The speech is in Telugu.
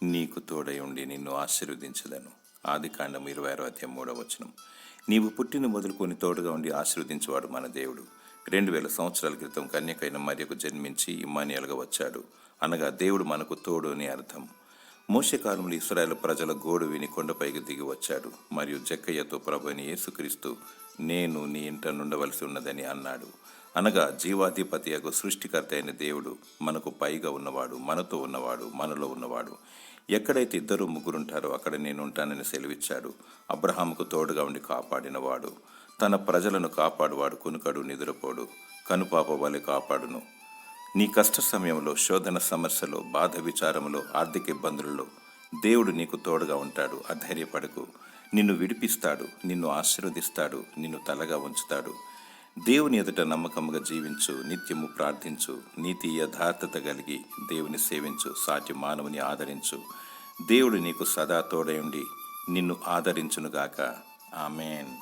నీకు తోడై ఉండి నిన్ను ఆశీర్వదించదను. ఆదికాండం 26:3. నీవు పుట్టిన మొదలుకొని తోడుగా ఉండి ఆశీర్వదించేవాడు మన దేవుడు. 2000 సంవత్సరాల క్రితం కన్యకైన మరియకు జన్మించి ఇమ్మానుయేలుగా వచ్చాడు. అనగా దేవుడు మనకు తోడు అని అర్థం. మోషే కాలంలో ఇశ్రాయేలు ప్రజల గోడు విని కొండపైకి దిగి వచ్చాడు. మరియు జక్కయ్యతో ప్రభు అయిన యేసుక్రీస్తు నేను నీ ఇంట నుండవలసి ఉన్నదని అన్నాడు. అనగా జీవాధిపతి యొక్క సృష్టికర్త అయిన దేవుడు మనకు పైగా ఉన్నవాడు, మనతో ఉన్నవాడు, మనలో ఉన్నవాడు. ఎక్కడైతే 2-3 ఉంటారో అక్కడ నేను ఉంటానని సెలవిచ్చాడు. అబ్రహాముకు తోడుగా ఉండి కాపాడినవాడు, తన ప్రజలను కాపాడువాడు. కునుకడు, నిద్రపోడు, కనుపాప వలె కాపాడును. నీ కష్ట సమయంలో, శోధన సమస్యలో, బాధ విచారంలో, ఆర్థిక ఇబ్బందులలో దేవుడు నీకు తోడుగా ఉంటాడు. అధైర్యపడకు. నిన్ను విడిపిస్తాడు, నిన్ను ఆశీర్వదిస్తాడు, నిన్ను తలగా ఉంచుతాడు. దేవుని ఎదుట నమ్మకముగా జీవించు, నిత్యము ప్రార్థించు, నీతి యథార్థత కలిగి దేవుని సేవించు, సాటి మానవుని ఆదరించు. దేవుడు నీకు సదా తోడై ఉండి నిన్ను ఆదరించునుగాక. ఆమేన్.